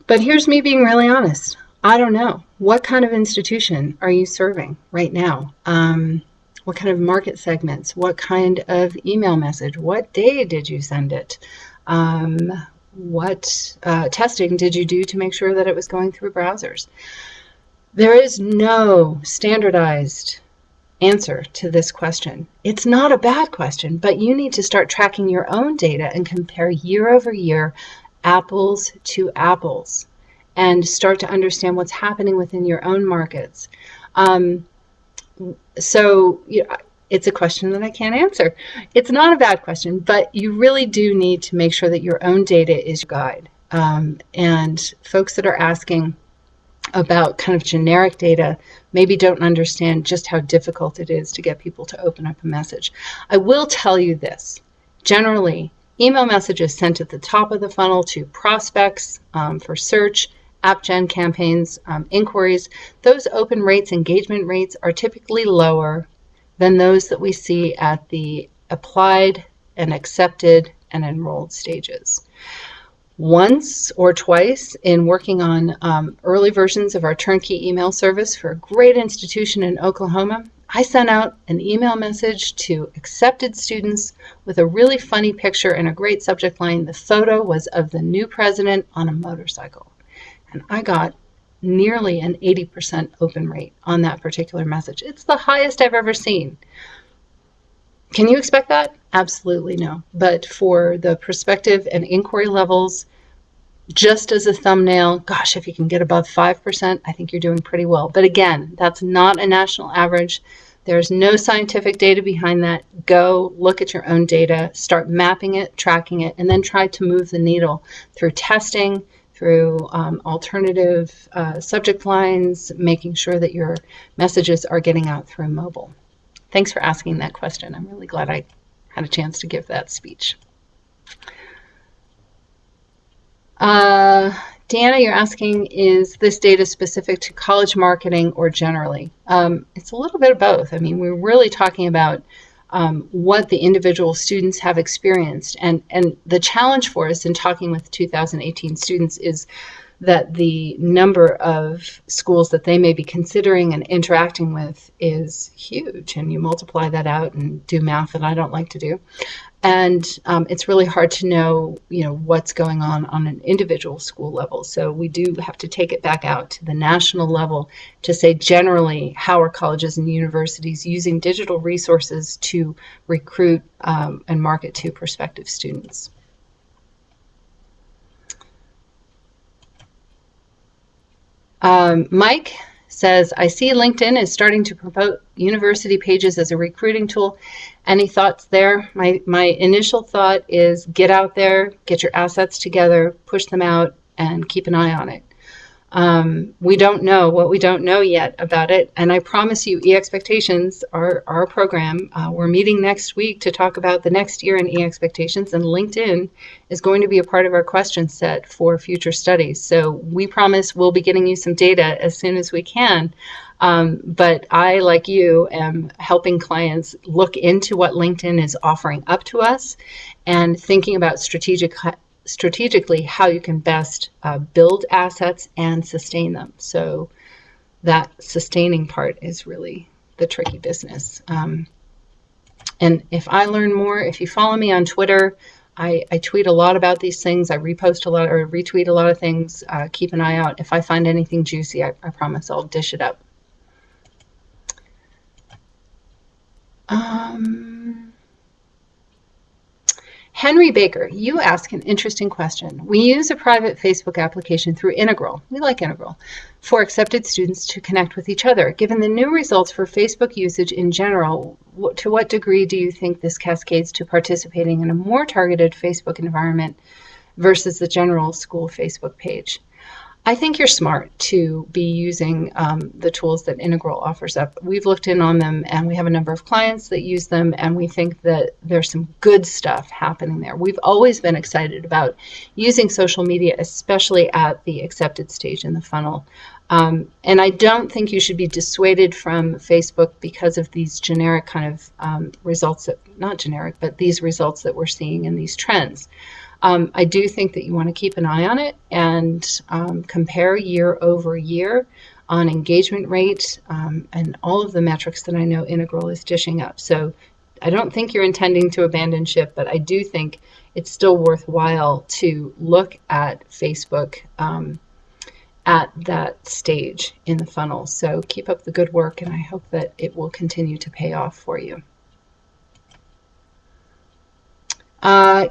But here's me being really honest. I don't know. What kind of institution are you serving right now? What kind of market segments? What kind of email message? What day did you send it? What testing did you do to make sure that it was going through browsers? There is no standardized answer to this question. It's not a bad question, but you need to start tracking your own data and compare year over year, apples to apples, and start to understand what's happening within your own markets. So it's a question that I can't answer. It's not a bad question, but you really do need to make sure that your own data is your guide. And folks that are asking about kind of generic data maybe don't understand just how difficult it is to get people to open up a message. I will tell you this. Generally, email messages sent at the top of the funnel to prospects for search, app gen campaigns, inquiries, those open rates, engagement rates are typically lower than those that we see at the applied and accepted and enrolled stages. Once or twice in working on early versions of our turnkey email service for a great institution in Oklahoma, I sent out an email message to accepted students with a really funny picture and a great subject line. The photo was of the new president on a motorcycle. And I got nearly an 80% open rate on that particular message. It's the highest I've ever seen. Can you expect that? Absolutely no. But for the perspective and inquiry levels, just as a thumbnail, gosh, if you can get above 5%, I think you're doing pretty well. But again, that's not a national average. There's no scientific data behind that. Go look at your own data, start mapping it, tracking it, and then try to move the needle through testing, through alternative subject lines, making sure that your messages are getting out through mobile. Thanks for asking that question. I'm really glad I had a chance to give that speech. Deanna, you're asking, is this data specific to college marketing or generally? It's a little bit of both. I mean, we're really talking about what the individual students have experienced. And the challenge for us in talking with 2018 students is that the number of schools that they may be considering and interacting with is huge. And you multiply that out and do math that I don't like to do. And it's really hard to know, what's going on an individual school level. So we do have to take it back out to the national level to say generally how are colleges and universities using digital resources to recruit and market to prospective students. Mike says, I see LinkedIn is starting to promote university pages as a recruiting tool. Any thoughts there? My initial thought is get out there, get your assets together, push them out, and keep an eye on it. We don't know what we don't know yet about it. And I promise you, E-Expectations, our program, we're meeting next week to talk about the next year in E-Expectations, and LinkedIn is going to be a part of our question set for future studies. So we promise we'll be getting you some data as soon as we can. But I, like you, am helping clients look into what LinkedIn is offering up to us and thinking about strategically how you can best build assets and sustain them. So that sustaining part is really the tricky business. And if I learn more, if you follow me on Twitter, I tweet a lot about these things. I repost a lot or retweet a lot of things. Keep an eye out. If I find anything juicy, I promise I'll dish it up. Henry Baker, you ask an interesting question. We use a private Facebook application through Integral, we like Integral, for accepted students to connect with each other. Given the new results for Facebook usage in general, to what degree do you think this cascades to participating in a more targeted Facebook environment versus the general school Facebook page? I think you're smart to be using the tools that Integral offers up. We've looked in on them, and we have a number of clients that use them, and we think that there's some good stuff happening there. We've always been excited about using social media, especially at the accepted stage in the funnel. And I don't think you should be dissuaded from Facebook because of these generic kind of results that, not generic, but these results that we're seeing in these trends. I do think that you want to keep an eye on it and compare year over year on engagement rate and all of the metrics that I know Integral is dishing up. So I don't think you're intending to abandon ship, but I do think it's still worthwhile to look at Facebook at that stage in the funnel. So keep up the good work, and I hope that it will continue to pay off for you.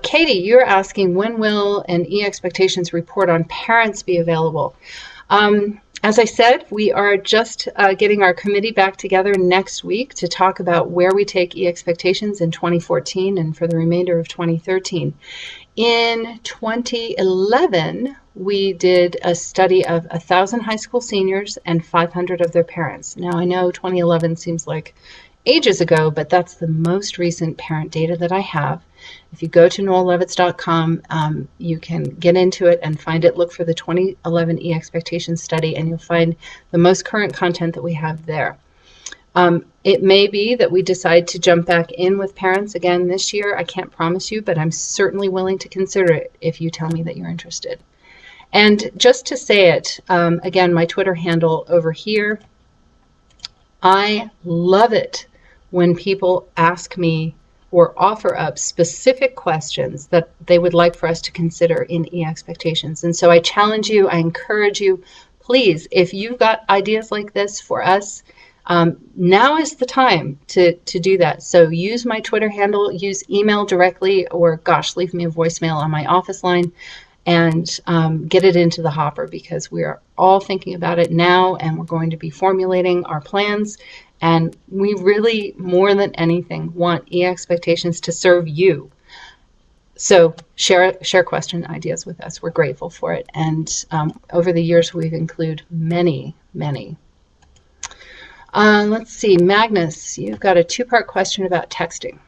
Katie, you're asking, when will an e-expectations report on parents be available? As I said, we are just getting our committee back together next week to talk about where we take e-expectations in 2014 and for the remainder of 2013. In 2011, we did a study of 1,000 high school seniors and 500 of their parents. Now, I know 2011 seems like ages ago, but that's the most recent parent data that I have. If you go to noel-levitz.com, you can get into it and find it. Look for the 2011 e-expectations study, and you'll find the most current content that we have there. It may be that we decide to jump back in with parents again this year. I can't promise you, but I'm certainly willing to consider it if you tell me that you're interested. And just to say it, again, my Twitter handle over here, I love it when people ask me or offer up specific questions that they would like for us to consider in e-expectations. And so I challenge you, I encourage you, please, if you've got ideas like this for us, now is the time to do that. So use my Twitter handle, use email directly, or gosh, leave me a voicemail on my office line, and get it into the hopper, because we are all thinking about it now, and we're going to be formulating our plans. And we really, more than anything, want e-expectations to serve you. So share question ideas with us. We're grateful for it. And over the years, we've included many. Let's see, Magnus, you've got a two-part question about texting.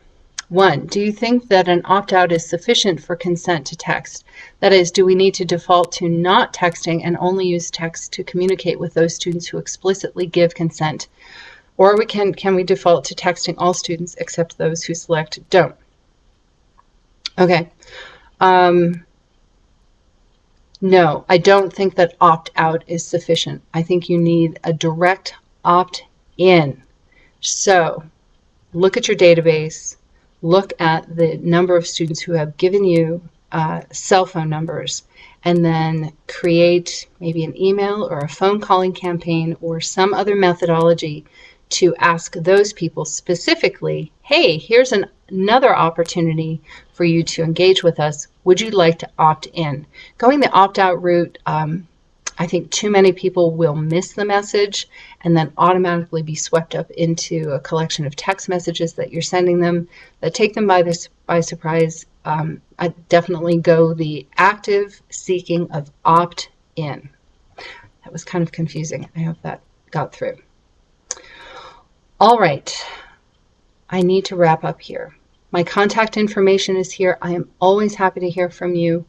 1, do you think that an opt-out is sufficient for consent to text? That is, do we need to default to not texting and only use text to communicate with those students who explicitly give consent? Or can we default to texting all students except those who select don't? Okay. No, I don't think that opt-out is sufficient. I think you need a direct opt-in. So look at your database, look at the number of students who have given you cell phone numbers, and then create maybe an email or a phone calling campaign or some other methodology to ask those people specifically, hey, here's another opportunity for you to engage with us. Would you like to opt in? Going the opt-out route, I think too many people will miss the message and then automatically be swept up into a collection of text messages that you're sending them that take them by surprise. I definitely go the active seeking of opt-in. That was kind of confusing. I hope that got through. All right, I need to wrap up here. My contact information is here. I am always happy to hear from you.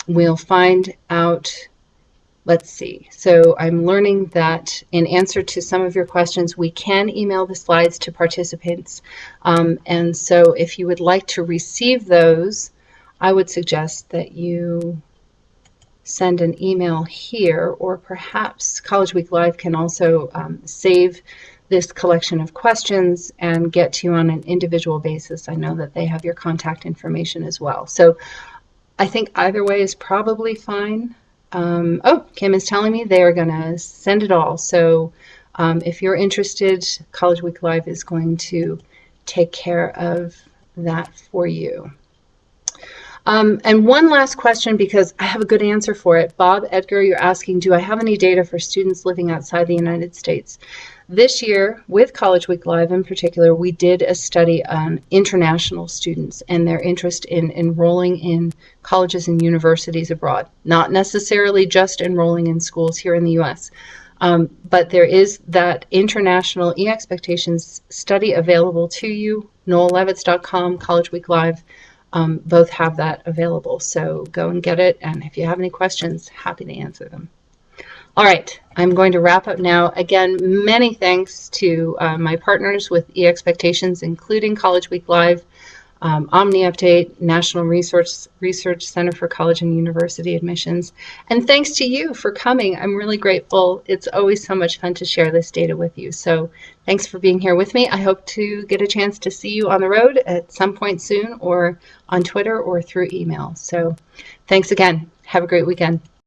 We'll find out, let's see. So I'm learning that in answer to some of your questions, we can email the slides to participants. And so if you would like to receive those, I would suggest that you send an email here, or perhaps CollegeWeekLive can also save this collection of questions and get to you on an individual basis. I know that they have your contact information as well. So I think either way is probably fine. Oh, Kim is telling me they are going to send it all. So if you're interested, CollegeWeekLive is going to take care of that for you. And one last question, because I have a good answer for it. Bob Edgar, you're asking, do I have any data for students living outside the United States? This year, with College Week Live in particular, we did a study on international students and their interest in enrolling in colleges and universities abroad, not necessarily just enrolling in schools here in the U.S. But there is that international e-expectations study available to you. noel-levitz.com, College Week Live, both have that available. So go and get it. And if you have any questions, happy to answer them. All right, I'm going to wrap up now. Again, many thanks to my partners with e-expectations, including College Week Live, OmniUpdate, National Research Center for College and University Admissions. And thanks to you for coming. I'm really grateful. It's always so much fun to share this data with you. So thanks for being here with me. I hope to get a chance to see you on the road at some point soon, or on Twitter or through email. So thanks again. Have a great weekend.